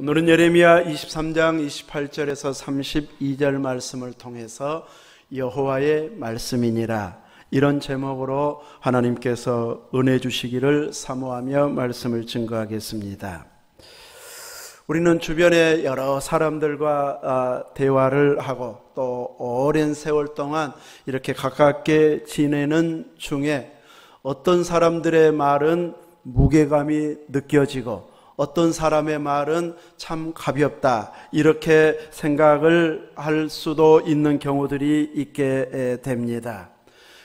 오늘은 예레미야 23장 28절에서 32절 말씀을 통해서 여호와의 말씀이니라, 이런 제목으로 하나님께서 은혜 주시기를 사모하며 말씀을 증거하겠습니다. 우리는 주변에 여러 사람들과 대화를 하고 또 오랜 세월 동안 이렇게 가깝게 지내는 중에 어떤 사람들의 말은 무게감이 느껴지고 어떤 사람의 말은 참 가볍다, 이렇게 생각을 할 수도 있는 경우들이 있게 됩니다.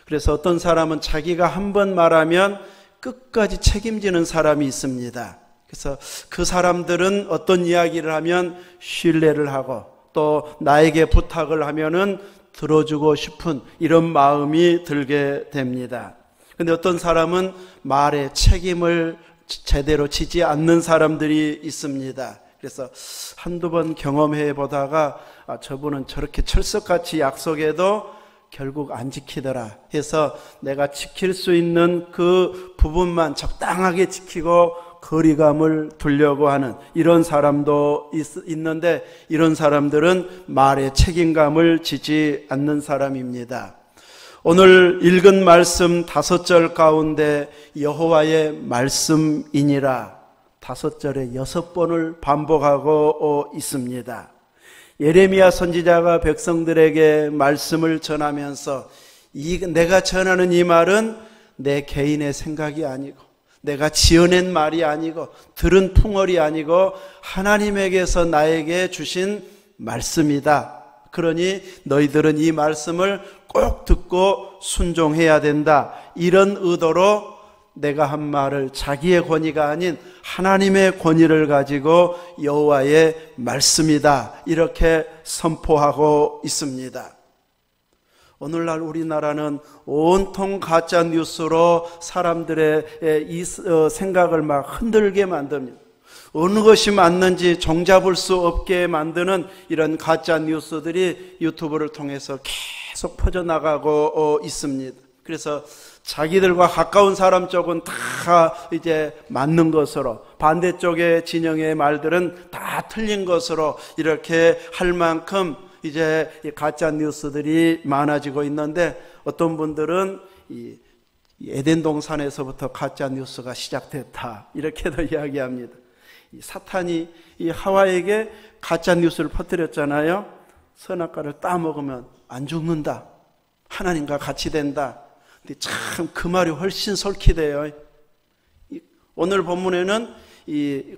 그래서 어떤 사람은 자기가 한 번 말하면 끝까지 책임지는 사람이 있습니다. 그래서 그 사람들은 어떤 이야기를 하면 신뢰를 하고 또 나에게 부탁을 하면은 들어주고 싶은 이런 마음이 들게 됩니다. 그런데 어떤 사람은 말에 책임을 제대로 지지 않는 사람들이 있습니다. 그래서 한두 번 경험해 보다가 저분은 저렇게 철석같이 약속해도 결국 안 지키더라 해서 내가 지킬 수 있는 그 부분만 적당하게 지키고 거리감을 두려고 하는 이런 사람도 있는데, 이런 사람들은 말에 책임감을 지지 않는 사람입니다. 오늘 읽은 말씀 5절 가운데 여호와의 말씀이니라 5절에 6번을 반복하고 있습니다. 예레미야 선지자가 백성들에게 말씀을 전하면서 내가 전하는 이 말은 내 개인의 생각이 아니고 내가 지어낸 말이 아니고 들은 풍월이 아니고 하나님에게서 나에게 주신 말씀이다. 그러니 너희들은 이 말씀을 꼭 듣고 순종해야 된다. 이런 의도로 내가 한 말을 자기의 권위가 아닌 하나님의 권위를 가지고 여호와의 말씀이다, 이렇게 선포하고 있습니다. 오늘날 우리나라는 온통 가짜 뉴스로 사람들의 이 생각을 막 흔들게 만듭니다. 어느 것이 맞는지 종잡을 수 없게 만드는 이런 가짜 뉴스들이 유튜브를 통해서 계속 퍼져나가고 있습니다. 그래서 자기들과 가까운 사람 쪽은 다 이제 맞는 것으로, 반대쪽의 진영의 말들은 다 틀린 것으로 이렇게 할 만큼 이제 가짜 뉴스들이 많아지고 있는데, 어떤 분들은 이 에덴 동산에서부터 가짜 뉴스가 시작됐다, 이렇게도 이야기합니다. 사탄이 이 하와에게 가짜 뉴스를 퍼뜨렸잖아요. 선악과를 따먹으면 안 죽는다, 하나님과 같이 된다. 근데 참 그 말이 훨씬 솔깃해요. 오늘 본문에는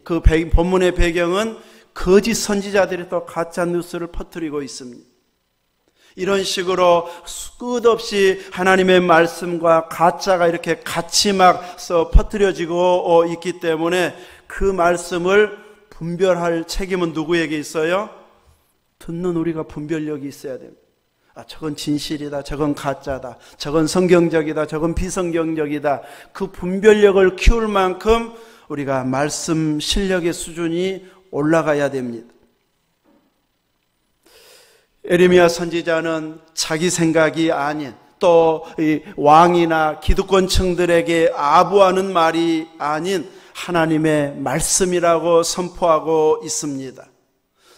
그 본문의 배경은 거짓 선지자들이 또 가짜 뉴스를 퍼뜨리고 있습니다. 이런 식으로 끝없이 하나님의 말씀과 가짜가 이렇게 같이 막 퍼뜨려지고 있기 때문에 그 말씀을 분별할 책임은 누구에게 있어요? 듣는 우리가 분별력이 있어야 됩니다. 저건 진실이다, 저건 가짜다, 저건 성경적이다, 저건 비성경적이다. 그 분별력을 키울 만큼 우리가 말씀 실력의 수준이 올라가야 됩니다. 예레미야 선지자는 자기 생각이 아닌, 또 왕이나 기득권층들에게 아부하는 말이 아닌 하나님의 말씀이라고 선포하고 있습니다.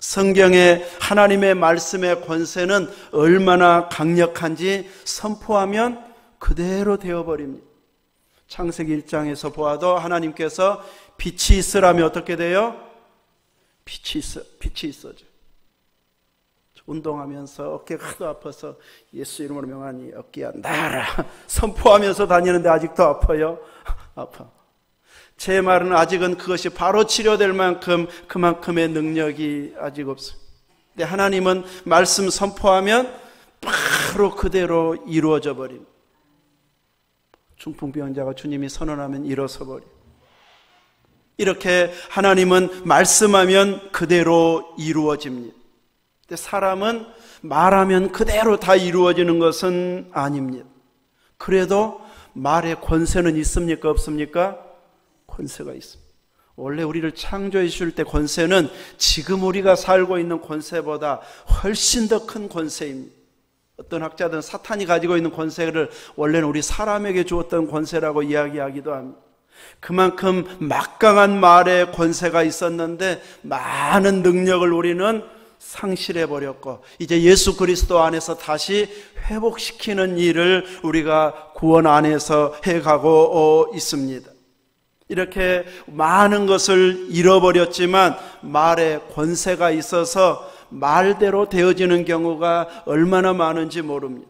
성경의 하나님의 말씀의 권세는 얼마나 강력한지 선포하면 그대로 되어버립니다. 창세기 1장에서 보아도 하나님께서 빛이 있으라면 어떻게 돼요? 빛이 있어져. 운동하면서 어깨가 하도 아파서 예수 이름으로 명하니 어깨야 나아라 선포하면서 다니는데 아직도 아파요? 아파. 제 말은 아직은 그것이 바로 치료될 만큼 그만큼의 능력이 아직 없어요. 근데 하나님은 말씀 선포하면 바로 그대로 이루어져 버립니다. 중풍병자가 주님이 선언하면 일어서 버려요. 이렇게 하나님은 말씀하면 그대로 이루어집니다. 근데 사람은 말하면 그대로 다 이루어지는 것은 아닙니다. 그래도 말의 권세는 있습니까, 없습니까? 권세가 있습니다. 원래 우리를 창조해 주실 때 권세는 지금 우리가 살고 있는 권세보다 훨씬 더 큰 권세입니다. 어떤 학자들은 사탄이 가지고 있는 권세를 원래는 우리 사람에게 주었던 권세라고 이야기하기도 합니다. 그만큼 막강한 말의 권세가 있었는데 많은 능력을 우리는 상실해버렸고 이제 예수 그리스도 안에서 다시 회복시키는 일을 우리가 구원 안에서 해가고 있습니다. 이렇게 많은 것을 잃어버렸지만 말의 권세가 있어서 말대로 되어지는 경우가 얼마나 많은지 모릅니다.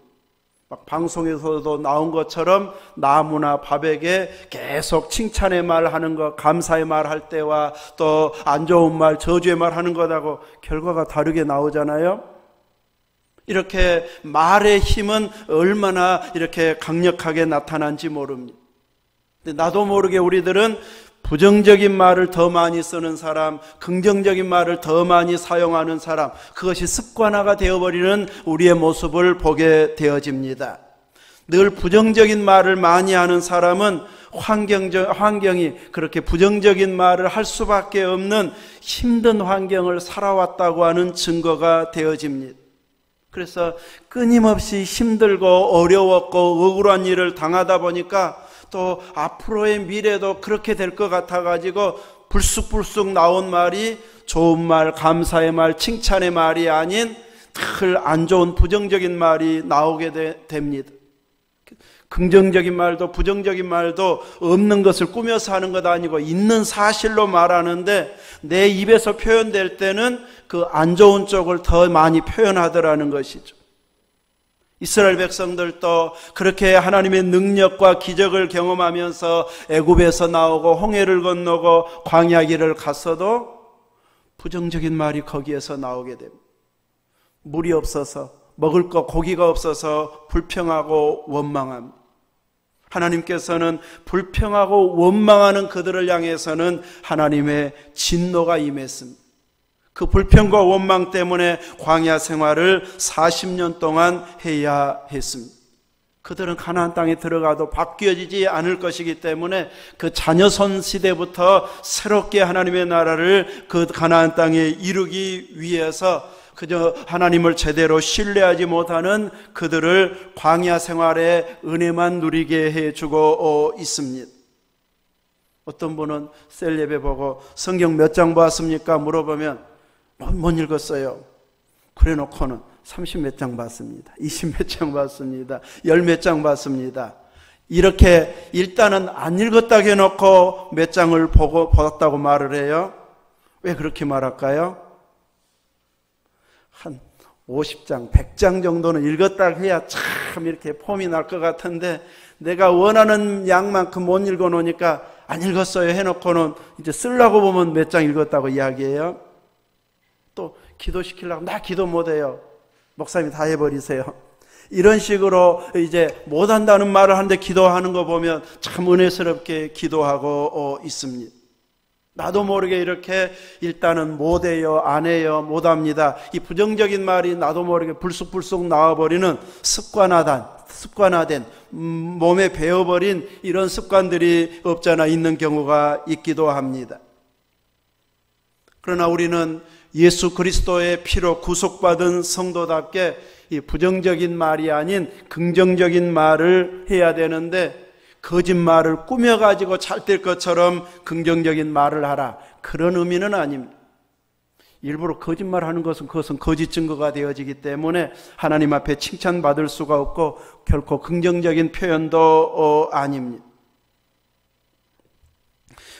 막 방송에서도 나온 것처럼 나무나 밥에게 계속 칭찬의 말 하는 것, 감사의 말 할 때와 또 안 좋은 말, 저주의 말 하는 것하고 결과가 다르게 나오잖아요. 이렇게 말의 힘은 얼마나 이렇게 강력하게 나타난지 모릅니다. 근데 나도 모르게 우리들은 부정적인 말을 더 많이 쓰는 사람, 긍정적인 말을 더 많이 사용하는 사람, 그것이 습관화가 되어버리는 우리의 모습을 보게 되어집니다. 늘 부정적인 말을 많이 하는 사람은 환경이 그렇게 부정적인 말을 할 수밖에 없는 힘든 환경을 살아왔다고 하는 증거가 되어집니다. 그래서 끊임없이 힘들고 어려웠고 억울한 일을 당하다 보니까 또 앞으로의 미래도 그렇게 될 것 같아가지고 불쑥불쑥 나온 말이 좋은 말, 감사의 말, 칭찬의 말이 아닌 늘 안 좋은 부정적인 말이 나오게 됩니다. 긍정적인 말도 부정적인 말도 없는 것을 꾸며서 하는 것 아니고 있는 사실로 말하는데 내 입에서 표현될 때는 그 안 좋은 쪽을 더 많이 표현하더라는 것이죠. 이스라엘 백성들도 그렇게 하나님의 능력과 기적을 경험하면서 애굽에서 나오고 홍해를 건너고 광야 길을 갔어도 부정적인 말이 거기에서 나오게 됩니다. 물이 없어서 먹을 것 고기가 없어서 불평하고 원망합니다. 하나님께서는 불평하고 원망하는 그들을 향해서는 하나님의 진노가 임했습니다. 그 불평과 원망 때문에 광야 생활을 40년 동안 해야 했습니다. 그들은 가나안 땅에 들어가도 바뀌어지지 않을 것이기 때문에 그 자녀손 시대부터 새롭게 하나님의 나라를 그 가나안 땅에 이루기 위해서 그저 하나님을 제대로 신뢰하지 못하는 그들을 광야 생활의 은혜만 누리게 해주고 있습니다. 어떤 분은 셀 예배 보고 성경 몇 장 봤습니까? 물어보면 못 읽었어요. 그래 놓고는 30 몇 장 봤습니다. 20 몇 장 봤습니다. 10 몇 장 봤습니다. 이렇게 일단은 안 읽었다고 해놓고 몇 장을 보았다고 말을 해요. 왜 그렇게 말할까요? 한 50장, 100장 정도는 읽었다고 해야 참 이렇게 폼이 날 것 같은데 내가 원하는 양만큼 못 읽어 놓으니까 안 읽었어요 해놓고는 이제 쓰려고 보면 몇 장 읽었다고 이야기해요. 또 기도시키려고 나 기도 못해요. 목사님이 다 해버리세요. 이런 식으로 이제 못한다는 말을 하는데 기도하는 거 보면 참 은혜스럽게 기도하고 있습니다. 나도 모르게 이렇게 일단은 못해요, 안 해요, 못합니다. 이 부정적인 말이 나도 모르게 불쑥불쑥 나와버리는 습관화된 몸에 배어버린 이런 습관들이 없잖아 있는 경우가 있기도 합니다. 그러나 우리는 예수 그리스도의 피로 구속받은 성도답게 이 부정적인 말이 아닌 긍정적인 말을 해야 되는데 거짓말을 꾸며가지고 잘 될 것처럼 긍정적인 말을 하라. 그런 의미는 아닙니다. 일부러 거짓말하는 것은 그것은 거짓 증거가 되어지기 때문에 하나님 앞에 칭찬받을 수가 없고 결코 긍정적인 표현도 아닙니다.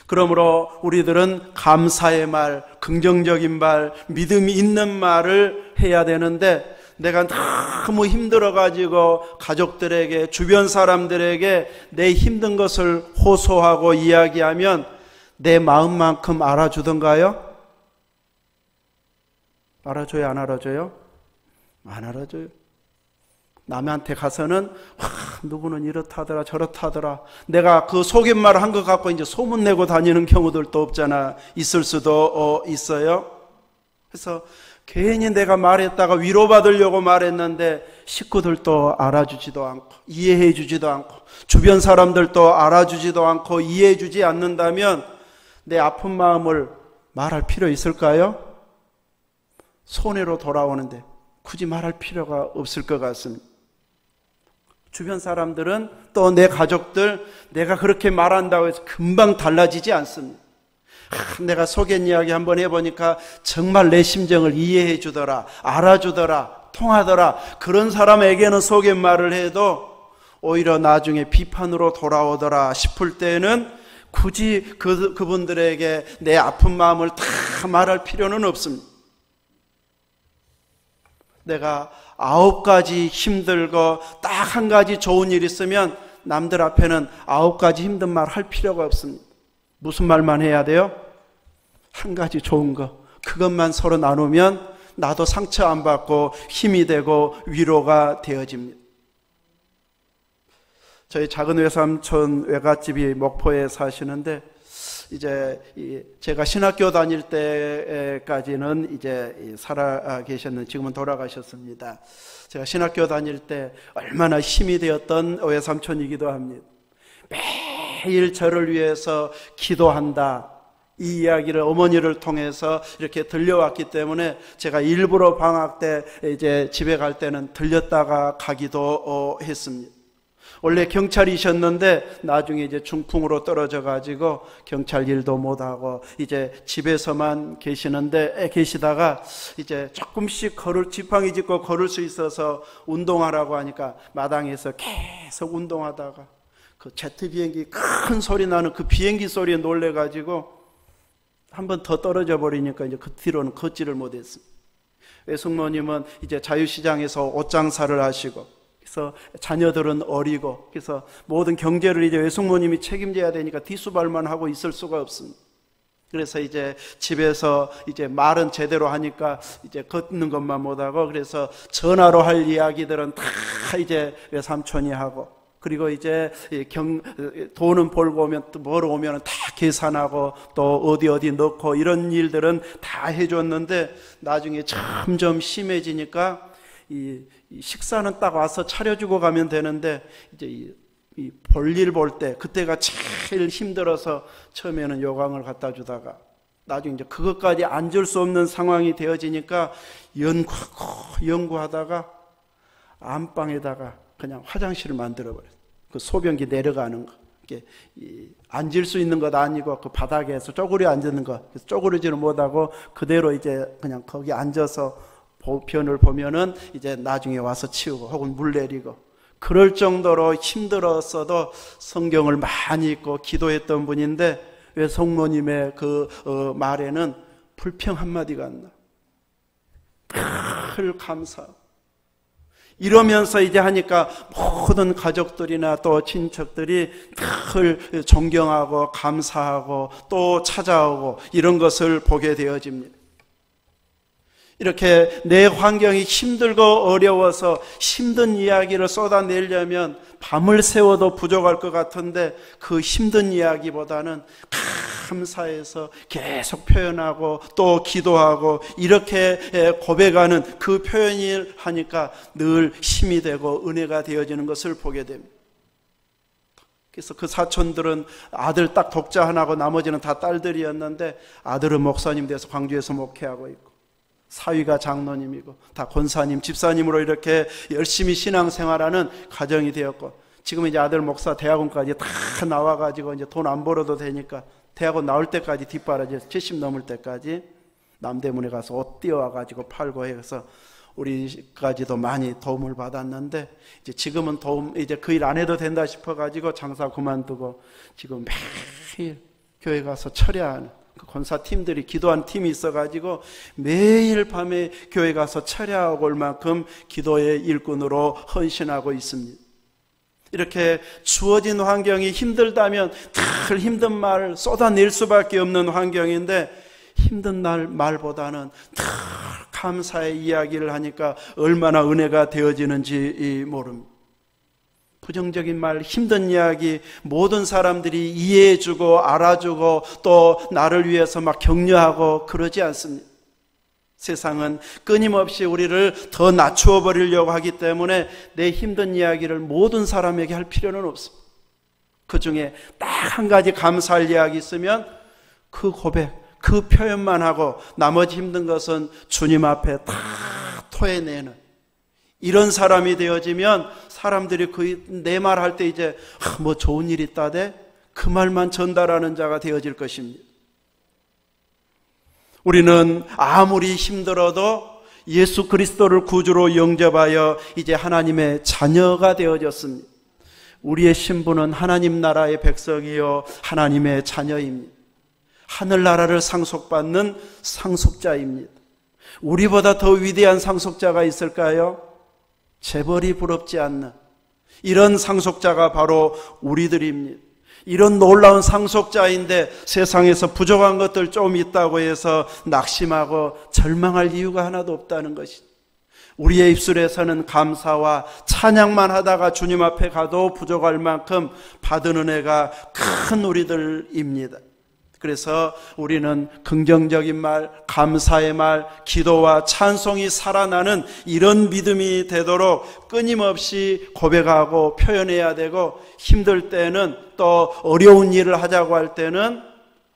그러므로 우리들은 감사의 말, 긍정적인 말, 믿음이 있는 말을 해야 되는데 내가 너무 힘들어가지고 가족들에게, 주변 사람들에게 내 힘든 것을 호소하고 이야기하면 내 마음만큼 알아주던가요? 알아줘요, 안 알아줘요? 안 알아줘요. 남한테 가서는 누구는 이렇다더라 저렇다더라 내가 그 속임말을 한 것 갖고 이제 소문내고 다니는 경우들도 없잖아. 있을 수도 있어요. 그래서 괜히 내가 말했다가 위로받으려고 말했는데 식구들도 알아주지도 않고 이해해 주지도 않고 주변 사람들도 알아주지도 않고 이해해 주지 않는다면 내 아픈 마음을 말할 필요 있을까요? 손해로 돌아오는데 굳이 말할 필요가 없을 것 같습니다. 주변 사람들은 또 내 가족들, 내가 그렇게 말한다고 해서 금방 달라지지 않습니다. 내가 소견 이야기 한번 해보니까 정말 내 심정을 이해해 주더라, 알아주더라, 통하더라. 그런 사람에게는 소견말을 해도 오히려 나중에 비판으로 돌아오더라 싶을 때는 굳이 그분들에게 내 아픈 마음을 다 말할 필요는 없습니다. 내가 9가지 힘들고 딱 한 가지 좋은 일 있으면 남들 앞에는 9가지 힘든 말 할 필요가 없습니다. 무슨 말만 해야 돼요? 한 가지 좋은 거, 그것만 서로 나누면 나도 상처 안 받고 힘이 되고 위로가 되어집니다. 저희 작은 외삼촌 외갓집이 목포에 사시는데, 이제 제가 신학교 다닐 때까지는 이제 살아 계셨는데 지금은 돌아가셨습니다. 제가 신학교 다닐 때 얼마나 힘이 되었던 외삼촌이기도 합니다. 매일 저를 위해서 기도한다, 이 이야기를 어머니를 통해서 이렇게 들려왔기 때문에 제가 일부러 방학 때 이제 집에 갈 때는 들렸다가 가기도 했습니다. 원래 경찰이셨는데 나중에 이제 중풍으로 떨어져 가지고 경찰 일도 못하고 이제 집에서만 계시다가 이제 조금씩 지팡이 짚고 걸을 수 있어서 운동하라고 하니까 마당에서 계속 운동하다가 그 제트 비행기 큰 소리 나는 그 비행기 소리에 놀래 가지고 한 번 더 떨어져 버리니까 이제 그 뒤로는 걷지를 못했습니다. 외숙모님은 이제 자유시장에서 옷 장사를 하시고, 그래서 자녀들은 어리고, 그래서 모든 경제를 이제 외숙모님이 책임져야 되니까 뒷수발만 하고 있을 수가 없습니다. 그래서 이제 집에서 이제 말은 제대로 하니까 이제 걷는 것만 못하고, 그래서 전화로 할 이야기들은 다 이제 외삼촌이 하고, 그리고 이제 돈은 벌고 오면 또 벌어 오면 다 계산하고 또 어디 넣고 이런 일들은 다 해줬는데, 나중에 점점 심해지니까 이 식사는 딱 와서 차려주고 가면 되는데, 이제 이 볼일 볼 때 그때가 제일 힘들어서 처음에는 요강을 갖다 주다가 나중에 이제 그것까지 앉을 수 없는 상황이 되어지니까 연구하다가 안방에다가 그냥 화장실을 만들어버렸어요. 그 소변기 내려가는 거, 이렇게 앉을 수 있는 것 아니고 그 바닥에서 쪼그려 앉는 거, 그래서 쪼그러지는 못하고 그대로 이제 그냥 거기 앉아서 보편을 보면은 이제 나중에 와서 치우고 혹은 물 내리고, 그럴 정도로 힘들었어도 성경을 많이 읽고 기도했던 분인데, 왜 성모님의 그 말에는 불평 한마디가 안 나. 늘 감사. 이러면서 이제 하니까 모든 가족들이나 또 친척들이 늘 존경하고 감사하고 또 찾아오고 이런 것을 보게 되어집니다. 이렇게 내 환경이 힘들고 어려워서 힘든 이야기를 쏟아내려면 밤을 새워도 부족할 것 같은데, 그 힘든 이야기보다는 감사해서 계속 표현하고 또 기도하고 이렇게 고백하는 그 표현을 하니까 늘 힘이 되고 은혜가 되어지는 것을 보게 됩니다. 그래서 그 사촌들은 아들 딱 독자 하나고 나머지는 다 딸들이었는데, 아들은 목사님 돼서 광주에서 목회하고 있고, 사위가 장로님이고 다 권사님, 집사님으로 이렇게 열심히 신앙생활하는 가정이 되었고, 지금 이제 아들 목사 대학원까지 다 나와가지고 이제 돈 안 벌어도 되니까 대학원 나올 때까지 뒷바라지에서 70 넘을 때까지 남대문에 가서 옷 띄워가지고 팔고 해서 우리까지도 많이 도움을 받았는데, 이제 지금은 이제 그 일 안 해도 된다 싶어가지고 장사 그만두고 지금 매일 교회 가서 철야하는 그 권사팀들이 기도한 팀이 있어가지고 매일 밤에 교회 가서 철야하고 올 만큼 기도의 일꾼으로 헌신하고 있습니다. 이렇게 주어진 환경이 힘들다면 늘 힘든 말을 쏟아낼 수밖에 없는 환경인데, 힘든 말보다는 늘 감사의 이야기를 하니까 얼마나 은혜가 되어지는지 모릅니다. 부정적인 말, 힘든 이야기, 모든 사람들이 이해해주고 알아주고 또 나를 위해서 막 격려하고 그러지 않습니다. 세상은 끊임없이 우리를 더 낮추어 버리려고 하기 때문에 내 힘든 이야기를 모든 사람에게 할 필요는 없습니다. 그 중에 딱 한 가지 감사할 이야기 있으면 그 고백, 그 표현만 하고 나머지 힘든 것은 주님 앞에 다 토해내는 이런 사람이 되어지면 사람들이 내 말 할 때 이제 뭐 좋은 일 있다대 그 말만 전달하는 자가 되어질 것입니다. 우리는 아무리 힘들어도 예수 그리스도를 구주로 영접하여 이제 하나님의 자녀가 되어졌습니다. 우리의 신분은 하나님 나라의 백성이요 하나님의 자녀입니다. 하늘나라를 상속받는 상속자입니다. 우리보다 더 위대한 상속자가 있을까요? 재벌이 부럽지 않는 이런 상속자가 바로 우리들입니다. 이런 놀라운 상속자인데 세상에서 부족한 것들 좀 있다고 해서 낙심하고 절망할 이유가 하나도 없다는 것이죠. 우리의 입술에서는 감사와 찬양만 하다가 주님 앞에 가도 부족할 만큼 받은 은혜가 큰 우리들입니다. 그래서 우리는 긍정적인 말, 감사의 말, 기도와 찬송이 살아나는 이런 믿음이 되도록 끊임없이 고백하고 표현해야 되고, 힘들 때는 또 어려운 일을 하자고 할 때는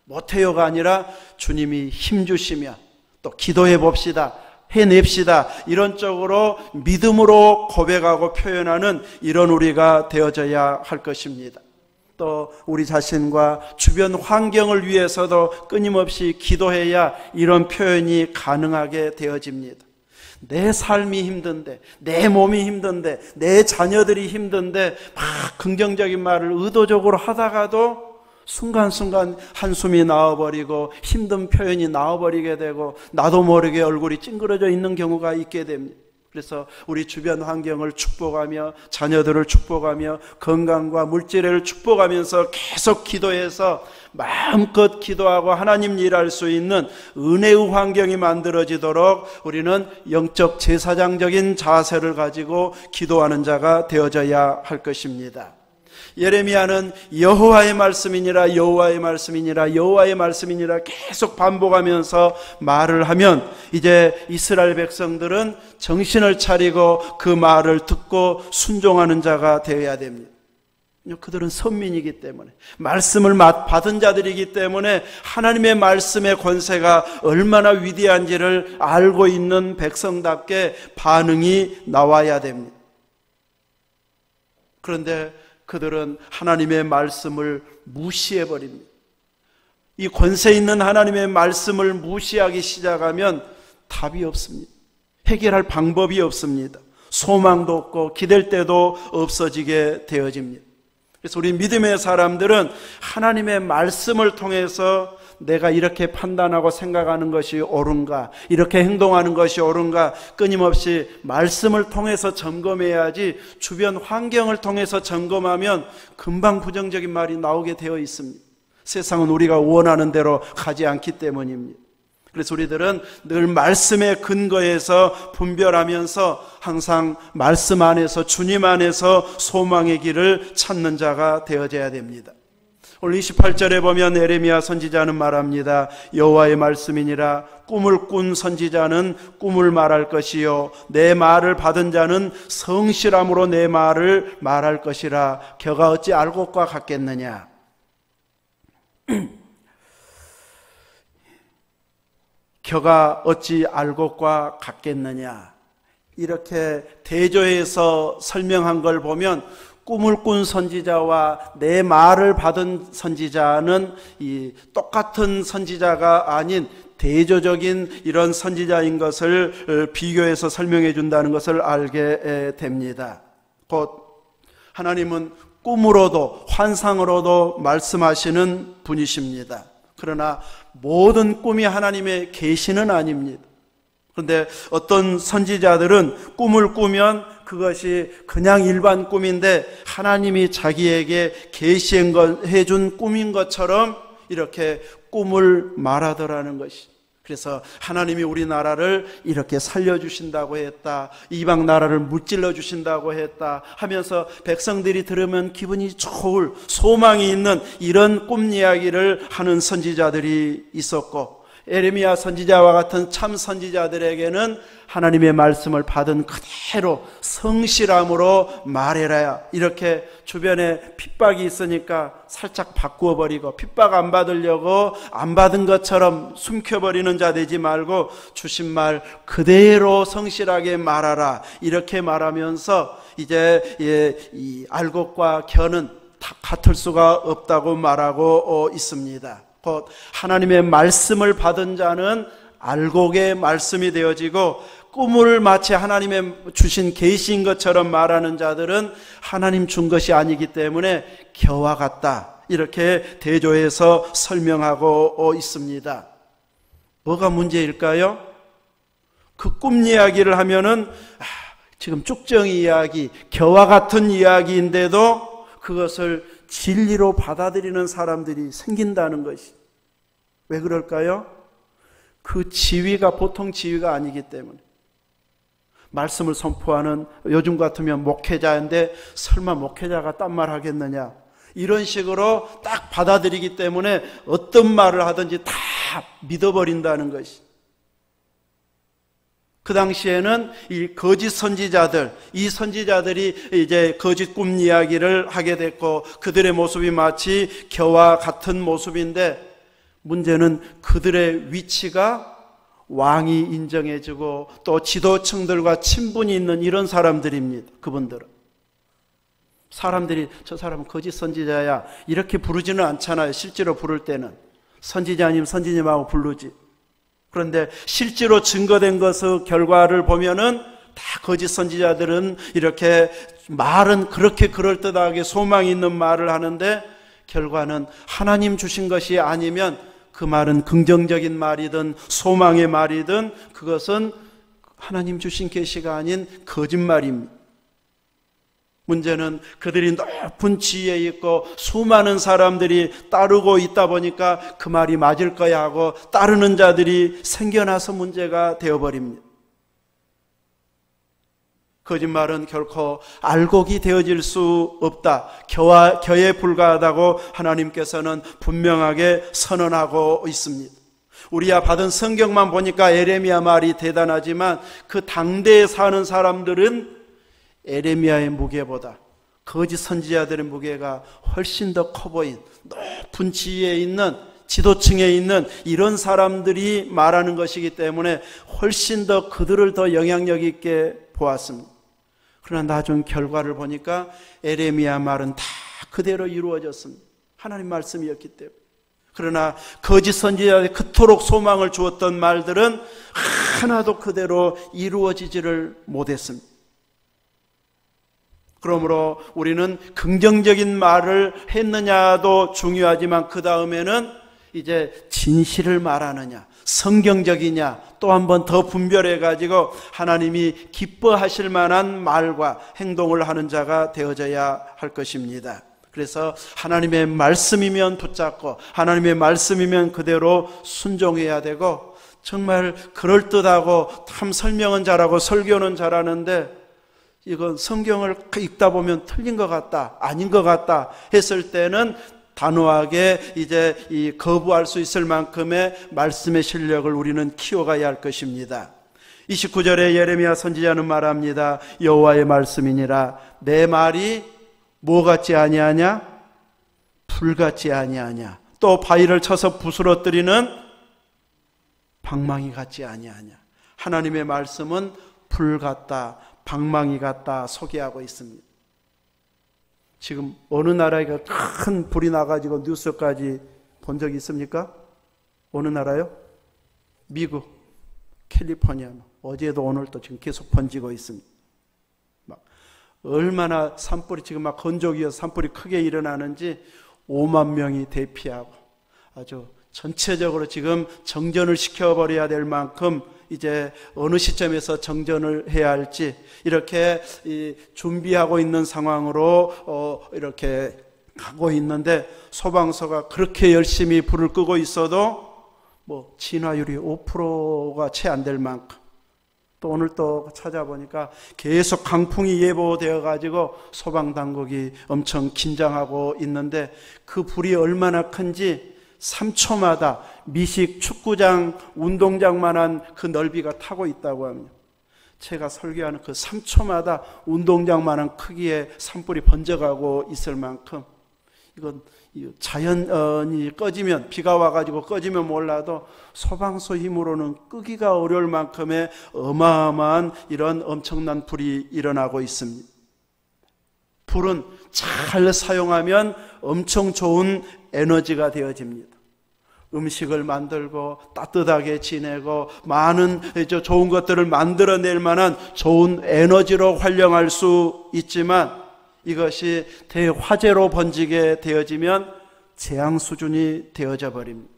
못해요가 아니라 주님이 힘주시면 또 기도해 봅시다, 해냅시다, 이런 쪽으로 믿음으로 고백하고 표현하는 이런 우리가 되어져야 할 것입니다. 또 우리 자신과 주변 환경을 위해서도 끊임없이 기도해야 이런 표현이 가능하게 되어집니다. 내 삶이 힘든데, 내 몸이 힘든데, 내 자녀들이 힘든데 막 긍정적인 말을 의도적으로 하다가도 순간순간 한숨이 나와버리고 힘든 표현이 나와버리게 되고 나도 모르게 얼굴이 찡그러져 있는 경우가 있게 됩니다. 그래서 우리 주변 환경을 축복하며 자녀들을 축복하며 건강과 물질을 축복하면서 계속 기도해서 마음껏 기도하고 하나님 일할 수 있는 은혜의 환경이 만들어지도록 우리는 영적 제사장적인 자세를 가지고 기도하는 자가 되어져야 할 것입니다. 예레미야는 여호와의 말씀이니라 여호와의 말씀이니라 여호와의 말씀이니라 계속 반복하면서 말을 하면 이제 이스라엘 백성들은 정신을 차리고 그 말을 듣고 순종하는 자가 되어야 됩니다. 그들은 선민이기 때문에, 말씀을 받은 자들이기 때문에 하나님의 말씀의 권세가 얼마나 위대한지를 알고 있는 백성답게 반응이 나와야 됩니다. 그런데 그들은 하나님의 말씀을 무시해버립니다. 이 권세 있는 하나님의 말씀을 무시하기 시작하면 답이 없습니다. 해결할 방법이 없습니다. 소망도 없고 기댈 데도 없어지게 되어집니다. 그래서 우리 믿음의 사람들은 하나님의 말씀을 통해서 내가 이렇게 판단하고 생각하는 것이 옳은가, 이렇게 행동하는 것이 옳은가 끊임없이 말씀을 통해서 점검해야지, 주변 환경을 통해서 점검하면 금방 부정적인 말이 나오게 되어 있습니다. 세상은 우리가 원하는 대로 가지 않기 때문입니다. 그래서 우리들은 늘 말씀의 근거에서 분별하면서 항상 말씀 안에서, 주님 안에서 소망의 길을 찾는 자가 되어져야 됩니다. 오늘 28절에 보면 예레미야 선지자는 말합니다. 여호와의 말씀이니라 꿈을 꾼 선지자는 꿈을 말할 것이요 내 말을 받은 자는 성실함으로 내 말을 말할 것이라. 겨가 어찌 알 것과 같겠느냐. 겨가 어찌 알 것과 같겠느냐. 이렇게 대조해서 설명한 걸 보면 꿈을 꾼 선지자와 내 말을 받은 선지자는 이 똑같은 선지자가 아닌 대조적인 이런 선지자인 것을 비교해서 설명해 준다는 것을 알게 됩니다. 곧 하나님은 꿈으로도 환상으로도 말씀하시는 분이십니다. 그러나 모든 꿈이 하나님의 계시는 아닙니다. 그런데 어떤 선지자들은 꿈을 꾸면 그것이 그냥 일반 꿈인데 하나님이 자기에게 계시해 준 꿈인 것처럼 이렇게 꿈을 말하더라는 것이. 그래서 하나님이 우리나라를 이렇게 살려주신다고 했다, 이방 나라를 무찔러 주신다고 했다 하면서 백성들이 들으면 기분이 좋을, 소망이 있는 이런 꿈 이야기를 하는 선지자들이 있었고, 에레미야 선지자와 같은 참 선지자들에게는 하나님의 말씀을 받은 그대로 성실함으로 말해라. 이렇게 주변에 핍박이 있으니까 살짝 바꾸어 버리고, 핍박 안 받으려고 안 받은 것처럼 숨겨버리는 자 되지 말고 주신 말 그대로 성실하게 말하라. 이렇게 말하면서 이제 이 알곡과 겨는 다 같을 수가 없다고 말하고 있습니다. 곧 하나님의 말씀을 받은 자는 알곡의 말씀이 되어지고, 꿈을 마치 하나님의 주신 계시인 것처럼 말하는 자들은 하나님 준 것이 아니기 때문에 겨와 같다. 이렇게 대조해서 설명하고 있습니다. 뭐가 문제일까요? 그 꿈 이야기를 하면은 지금 쭉정이 이야기, 겨와 같은 이야기인데도 그것을 진리로 받아들이는 사람들이 생긴다는 것이. 왜 그럴까요? 그 지위가 보통 지위가 아니기 때문에. 말씀을 선포하는, 요즘 같으면 목회자인데 설마 목회자가 딴 말 하겠느냐, 이런 식으로 딱 받아들이기 때문에 어떤 말을 하든지 다 믿어버린다는 것이. 그 당시에는 이 거짓 선지자들, 이 선지자들이 이제 거짓 꿈 이야기를 하게 됐고, 그들의 모습이 마치 겨와 같은 모습인데, 문제는 그들의 위치가 왕이 인정해주고 또 지도층들과 친분이 있는 이런 사람들입니다. 그분들은. 사람들이 저 사람은 거짓 선지자야 이렇게 부르지는 않잖아요. 실제로 부를 때는 선지자님, 선지님하고 부르지. 그런데 실제로 증거된 것의 결과를 보면은 다 거짓 선지자들은 이렇게 말은 그렇게 그럴듯하게 소망이 있는 말을 하는데, 결과는 하나님 주신 것이 아니면 그 말은 긍정적인 말이든 소망의 말이든 그것은 하나님 주신 계시가 아닌 거짓말입니다. 문제는 그들이 높은 지위에 있고 수많은 사람들이 따르고 있다 보니까 그 말이 맞을 거야 하고 따르는 자들이 생겨나서 문제가 되어버립니다. 거짓말은 결코 알곡이 되어질 수 없다. 겨에 불과하다고 하나님께서는 분명하게 선언하고 있습니다. 우리야 받은 성경만 보니까 에레미야 말이 대단하지만 그 당대에 사는 사람들은 에레미야의 무게보다 거짓 선지자들의 무게가 훨씬 더 커 보인, 높은 지위에 있는, 지도층에 있는 이런 사람들이 말하는 것이기 때문에 훨씬 더 그들을 더 영향력 있게 보았습니다. 그러나 나중 결과를 보니까 에레미야 말은 다 그대로 이루어졌습니다. 하나님 말씀이었기 때문에. 그러나 거짓 선지자들이 그토록 소망을 주었던 말들은 하나도 그대로 이루어지지를 못했습니다. 그러므로 우리는 긍정적인 말을 했느냐도 중요하지만 그 다음에는 이제 진실을 말하느냐, 성경적이냐, 또 한 번 더 분별해 가지고 하나님이 기뻐하실 만한 말과 행동을 하는 자가 되어져야 할 것입니다. 그래서 하나님의 말씀이면 붙잡고 하나님의 말씀이면 그대로 순종해야 되고, 정말 그럴듯하고 참 설명은 잘하고 설교는 잘하는데 이건 성경을 읽다 보면 틀린 것 같다, 아닌 것 같다 했을 때는 단호하게 이제 이 거부할 수 있을 만큼의 말씀의 실력을 우리는 키워가야 할 것입니다. 29절에 예레미야 선지자는 말합니다. 여호와의 말씀이니라 내 말이 뭐 같지 아니하냐? 불 같지 아니하냐? 또 바위를 쳐서 부스러뜨리는 방망이 같지 아니하냐? 하나님의 말씀은 불 같다, 방망이 같다 소개하고 있습니다. 지금 어느 나라에 큰 불이 나가지고 뉴스까지 본 적이 있습니까? 어느 나라요? 미국, 캘리포니아. 어제도 오늘도 지금 계속 번지고 있습니다. 막 얼마나 산불이 지금 막 건조기여서 산불이 크게 일어나는지 5만 명이 대피하고 아주 전체적으로 지금 정전을 시켜버려야 될 만큼 이제 어느 시점에서 정전을 해야 할지 이렇게 준비하고 있는 상황으로 이렇게 가고 있는데, 소방서가 그렇게 열심히 불을 끄고 있어도 뭐 진화율이 5%가 채 안 될 만큼, 또 오늘 또 찾아보니까 계속 강풍이 예보되어 가지고 소방당국이 엄청 긴장하고 있는데, 그 불이 얼마나 큰지 3초마다 미식 축구장, 운동장만한 그 넓이가 타고 있다고 합니다. 제가 설교하는 그 3초마다 운동장만한 크기의 산불이 번져가고 있을 만큼, 이건 자연이 꺼지면, 비가 와가지고 꺼지면 몰라도 소방서 힘으로는 끄기가 어려울 만큼의 어마어마한 이런 엄청난 불이 일어나고 있습니다. 불은 잘 사용하면 엄청 좋은 에너지가 되어집니다. 음식을 만들고 따뜻하게 지내고 많은 좋은 것들을 만들어낼 만한 좋은 에너지로 활용할 수 있지만, 이것이 대화재로 번지게 되어지면 재앙 수준이 되어져 버립니다.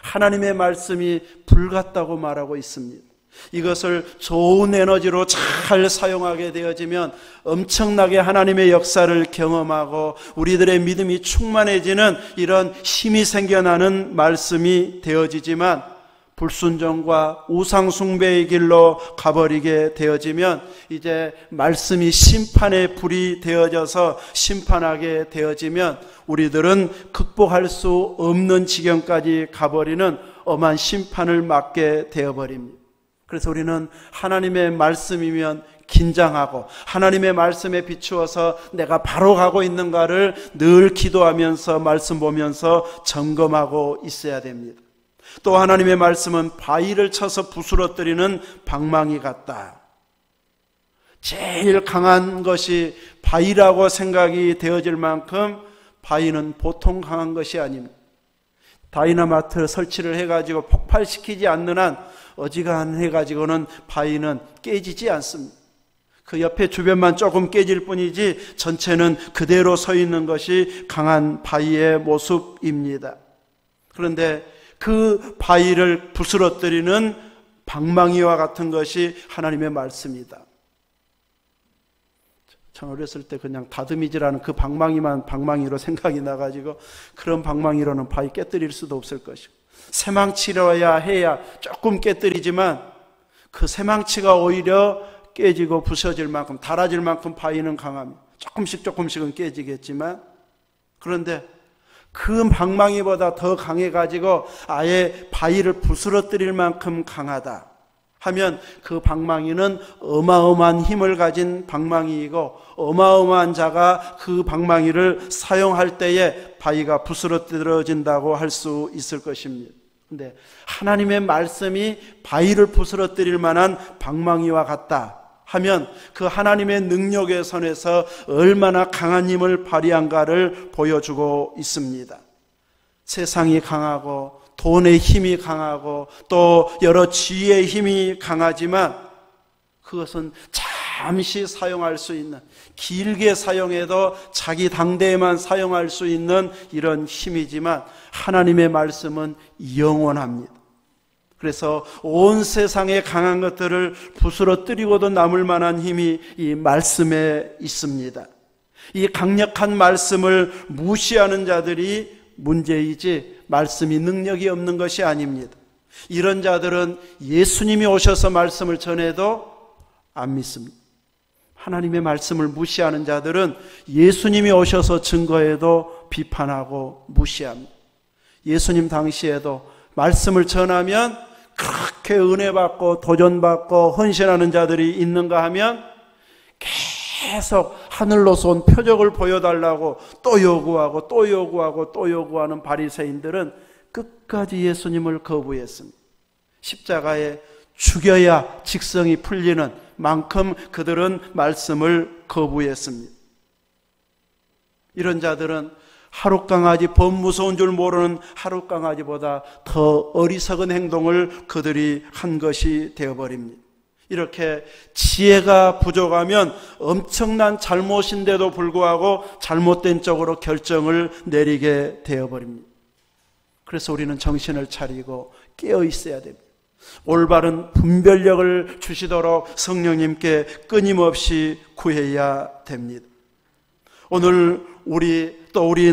하나님의 말씀이 불 같다고 말하고 있습니다. 이것을 좋은 에너지로 잘 사용하게 되어지면 엄청나게 하나님의 역사를 경험하고 우리들의 믿음이 충만해지는 이런 힘이 생겨나는 말씀이 되어지지만, 불순종과 우상숭배의 길로 가버리게 되어지면 이제 말씀이 심판의 불이 되어져서 심판하게 되어지면 우리들은 극복할 수 없는 지경까지 가버리는 엄한 심판을 맞게 되어버립니다. 그래서 우리는 하나님의 말씀이면 긴장하고 하나님의 말씀에 비추어서 내가 바로 가고 있는가를 늘 기도하면서 말씀 보면서 점검하고 있어야 됩니다. 또 하나님의 말씀은 바위를 쳐서 부스러뜨리는 방망이 같다. 제일 강한 것이 바위라고 생각이 되어질 만큼 바위는 보통 강한 것이 아닙니다. 다이너마트 설치를 해가지고 폭발시키지 않는 한 어지간해 가지고는 바위는 깨지지 않습니다. 그 옆에 주변만 조금 깨질 뿐이지 전체는 그대로 서 있는 것이 강한 바위의 모습입니다. 그런데 그 바위를 부스러뜨리는 방망이와 같은 것이 하나님의 말씀이다. 전 어렸을 때 그냥 다듬이질하는 그 방망이만 방망이로 생각이 나가지고 그런 방망이로는 바위 깨뜨릴 수도 없을 것이고, 새망치려야 해야 조금 깨뜨리지만 그 새망치가 오히려 깨지고 부서질 만큼, 닳아질 만큼 바위는 강합니다. 조금씩은 깨지겠지만, 그런데 그 방망이보다 더 강해가지고 아예 바위를 부스러뜨릴 만큼 강하다 하면 그 방망이는 어마어마한 힘을 가진 방망이이고 어마어마한 자가 그 방망이를 사용할 때에 바위가 부스러뜨려진다고 할 수 있을 것입니다. 그런데 하나님의 말씀이 바위를 부스러뜨릴 만한 방망이와 같다 하면 그 하나님의 능력의 선에서 얼마나 강한 힘을 발휘한가를 보여주고 있습니다. 세상이 강하고 돈의 힘이 강하고 또 여러 지혜의 힘이 강하지만 그것은 잠시 사용할 수 있는, 길게 사용해도 자기 당대에만 사용할 수 있는 이런 힘이지만 하나님의 말씀은 영원합니다. 그래서 온 세상의 강한 것들을 부스러뜨리고도 남을 만한 힘이 이 말씀에 있습니다. 이 강력한 말씀을 무시하는 자들이 문제이지 말씀이 능력이 없는 것이 아닙니다. 이런 자들은 예수님이 오셔서 말씀을 전해도 안 믿습니다. 하나님의 말씀을 무시하는 자들은 예수님이 오셔서 증거해도 비판하고 무시합니다. 예수님 당시에도 말씀을 전하면 그렇게 은혜받고 도전받고 헌신하는 자들이 있는가 하면 계속 하늘로서 온 표적을 보여달라고 또 요구하고 또 요구하고 또 요구하는 바리새인들은 끝까지 예수님을 거부했습니다. 십자가에 죽여야 직성이 풀리는 만큼 그들은 말씀을 거부했습니다. 이런 자들은 하룻강아지, 범 무서운 줄 모르는 하룻강아지보다 더 어리석은 행동을 그들이 한 것이 되어버립니다. 이렇게 지혜가 부족하면 엄청난 잘못인데도 불구하고 잘못된 쪽으로 결정을 내리게 되어버립니다. 그래서 우리는 정신을 차리고 깨어 있어야 됩니다. 올바른 분별력을 주시도록 성령님께 끊임없이 구해야 됩니다. 오늘 우리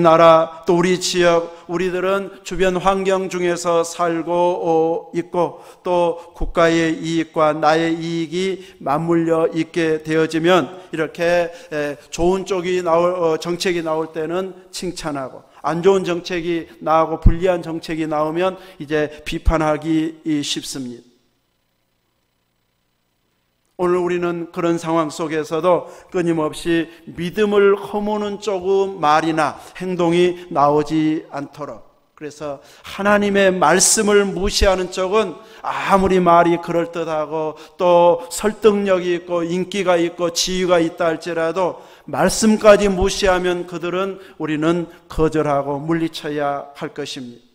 나라, 또 우리 지역, 우리들은 주변 환경 중에서 살고 있고 또 국가의 이익과 나의 이익이 맞물려 있게 되어지면 이렇게 좋은 쪽이 정책이 나올 때는 칭찬하고 안 좋은 정책이 나오고 불리한 정책이 나오면 이제 비판하기 쉽습니다. 오늘 우리는 그런 상황 속에서도 끊임없이 믿음을 허무는 조금 말이나 행동이 나오지 않도록, 그래서 하나님의 말씀을 무시하는 쪽은 아무리 말이 그럴듯하고 또 설득력이 있고 인기가 있고 지위가 있다 할지라도 말씀까지 무시하면 우리는 거절하고 물리쳐야 할 것입니다.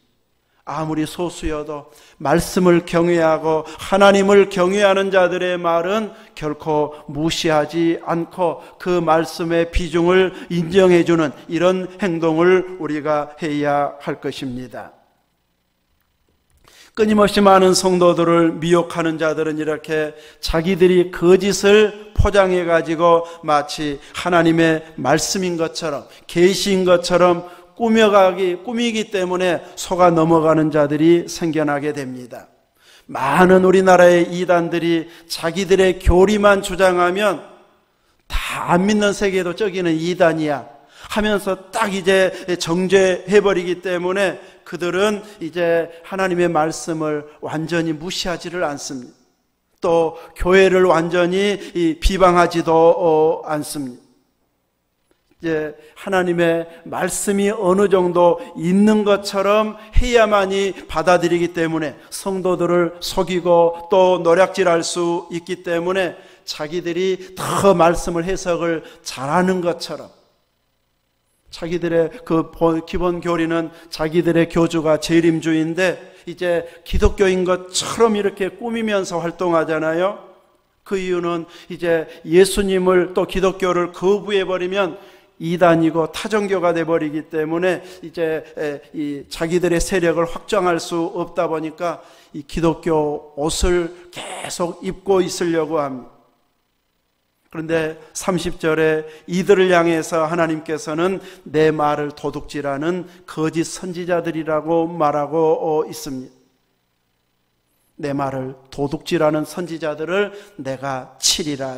아무리 소수여도 말씀을 경외하고 하나님을 경외하는 자들의 말은 결코 무시하지 않고 그 말씀의 비중을 인정해주는 이런 행동을 우리가 해야 할 것입니다. 끊임없이 많은 성도들을 미혹하는 자들은 이렇게 자기들이 거짓을 포장해가지고 마치 하나님의 말씀인 것처럼 계시인 것처럼 꾸미기 때문에 속아 넘어가는 자들이 생겨나게 됩니다. 많은 우리나라의 이단들이 자기들의 교리만 주장하면 다 안 믿는 세계도 저기는 이단이야 하면서 딱 이제 정죄해버리기 때문에 그들은 이제 하나님의 말씀을 완전히 무시하지를 않습니다. 또 교회를 완전히 비방하지도 않습니다. 이제 하나님의 말씀이 어느 정도 있는 것처럼 해야만이 받아들이기 때문에 성도들을 속이고 또 노략질할 수 있기 때문에 자기들이 더 말씀을 해석을 잘하는 것처럼 자기들의 그 기본 교리는 자기들의 교주가 재림주의인데 이제 기독교인 것처럼 이렇게 꾸미면서 활동하잖아요. 그 이유는 이제 예수님을 또 기독교를 거부해버리면 이단이고 타종교가 돼버리기 때문에 이제 이 자기들의 세력을 확장할 수 없다 보니까 이 기독교 옷을 계속 입고 있으려고 합니다. 그런데 30절에 이들을 향해서 하나님께서는 내 말을 도둑질하는 거짓 선지자들이라고 말하고 있습니다. 내 말을 도둑질하는 선지자들을 내가 치리라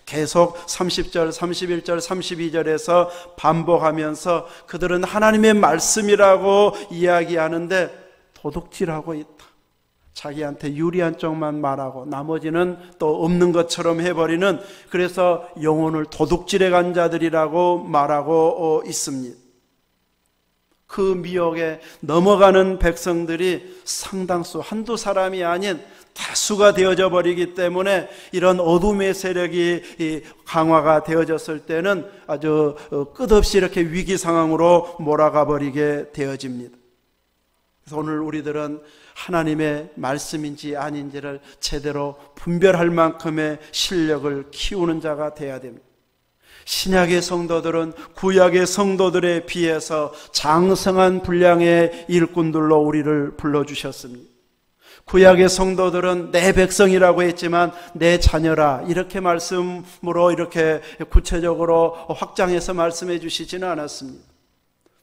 계속 30절, 31절, 32절에서 반복하면서 그들은 하나님의 말씀이라고 이야기하는데 도둑질하고 있다. 자기한테 유리한 쪽만 말하고 나머지는 또 없는 것처럼 해버리는, 그래서 영혼을 도둑질해 간 자들이라고 말하고 있습니다. 그 미혹에 넘어가는 백성들이 상당수 한두 사람이 아닌 다수가 되어져 버리기 때문에 이런 어둠의 세력이 강화가 되어졌을 때는 아주 끝없이 이렇게 위기 상황으로 몰아가 버리게 되어집니다. 그래서 오늘 우리들은 하나님의 말씀인지 아닌지를 제대로 분별할 만큼의 실력을 키우는 자가 되어야 됩니다. 신약의 성도들은 구약의 성도들에 비해서 장성한 분량의 일꾼들로 우리를 불러주셨습니다. 구약의 성도들은 내 백성이라고 했지만 내 자녀라 이렇게 말씀으로 이렇게 구체적으로 확장해서 말씀해 주시지는 않았습니다.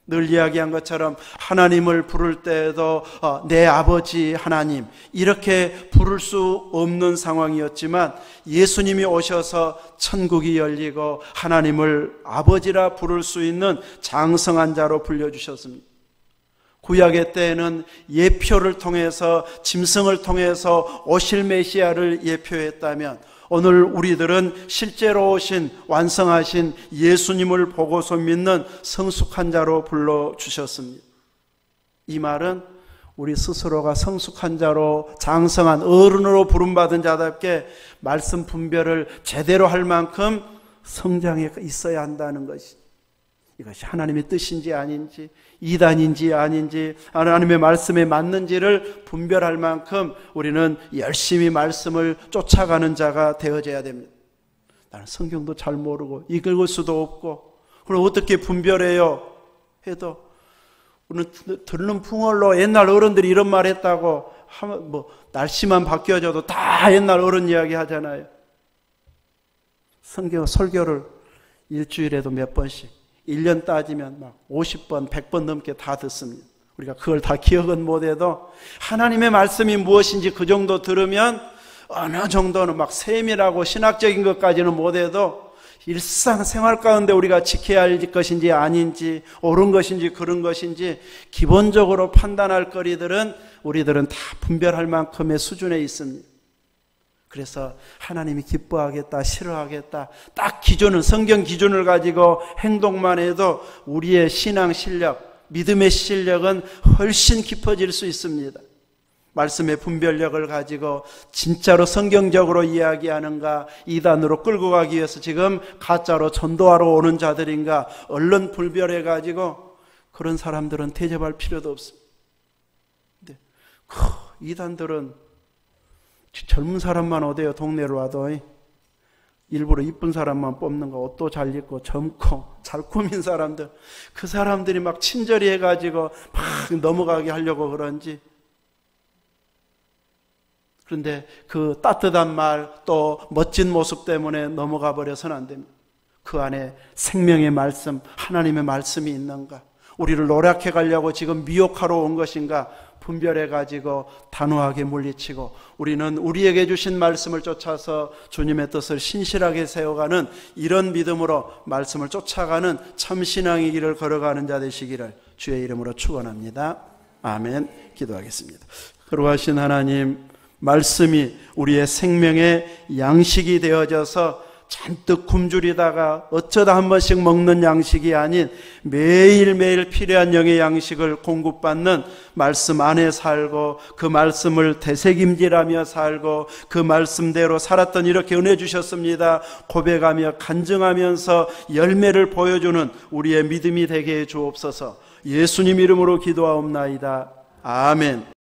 늘 이야기한 것처럼 하나님을 부를 때에도 내 아버지 하나님 이렇게 부를 수 없는 상황이었지만 예수님이 오셔서 천국이 열리고 하나님을 아버지라 부를 수 있는 장성한 자로 불려주셨습니다. 구약의 때에는 예표를 통해서 짐승을 통해서 오실 메시아를 예표했다면 오늘 우리들은 실제로 오신 완성하신 예수님을 보고서 믿는 성숙한 자로 불러주셨습니다. 이 말은 우리 스스로가 성숙한 자로 장성한 어른으로 부름받은 자답게 말씀 분별을 제대로 할 만큼 성장해 있어야 한다는 것이, 이것이 하나님의 뜻인지 아닌지 이단인지 아닌지 하나님의 말씀에 맞는지를 분별할 만큼 우리는 열심히 말씀을 쫓아가는 자가 되어져야 됩니다. 나는 성경도 잘 모르고 읽을 수도 없고 그럼 어떻게 분별해요? 해도 우리는 듣는 풍월로 옛날 어른들이 이런 말 했다고 하면 뭐 날씨만 바뀌어져도 다 옛날 어른 이야기 하잖아요. 성경 설교를 일주일에도 몇 번씩 1년 따지면 막 50번, 100번 넘게 다 듣습니다. 우리가 그걸 다 기억은 못해도 하나님의 말씀이 무엇인지 그 정도 들으면 어느 정도는 막 세밀하고 신학적인 것까지는 못해도 일상생활 가운데 우리가 지켜야 할 것인지 아닌지, 옳은 것인지 그른 것인지 기본적으로 판단할 거리들은 우리들은 다 분별할 만큼의 수준에 있습니다. 그래서 하나님이 기뻐하겠다, 싫어하겠다, 딱 기준은, 성경 기준을 가지고 행동만 해도 우리의 신앙 실력, 믿음의 실력은 훨씬 깊어질 수 있습니다. 말씀의 분별력을 가지고 진짜로 성경적으로 이야기하는가, 이단으로 끌고 가기 위해서 지금 가짜로 전도하러 오는 자들인가, 얼른 분별해 가지고 그런 사람들은 대접할 필요도 없습니다. 근데 이단들은 젊은 사람만 어디요? 동네로 와도 일부러 이쁜 사람만 뽑는 거, 옷도 잘 입고 젊고 잘 꾸민 사람들, 그 사람들이 막 친절히 해가지고 막 넘어가게 하려고 그런지. 그런데 그 따뜻한 말, 또 멋진 모습 때문에 넘어가 버려서는 안 됩니다. 그 안에 생명의 말씀, 하나님의 말씀이 있는가, 우리를 노력해 가려고 지금 미혹하러 온 것인가 분별해 가지고 단호하게 물리치고, 우리는 우리에게 주신 말씀을 쫓아서 주님의 뜻을 신실하게 세워가는 이런 믿음으로 말씀을 쫓아가는 참 신앙의 길을 걸어가는 자 되시기를 주의 이름으로 축원합니다. 아멘. 기도하겠습니다. 거룩하신 하나님, 말씀이 우리의 생명의 양식이 되어져서 잔뜩 굶주리다가 어쩌다 한 번씩 먹는 양식이 아닌 매일매일 필요한 영의 양식을 공급받는 말씀 안에 살고, 그 말씀을 되새김질하며 살고 그 말씀대로 살았던, 이렇게 은혜 주셨습니다. 고백하며 간증하면서 열매를 보여주는 우리의 믿음이 되게 해 주옵소서. 예수님 이름으로 기도하옵나이다. 아멘.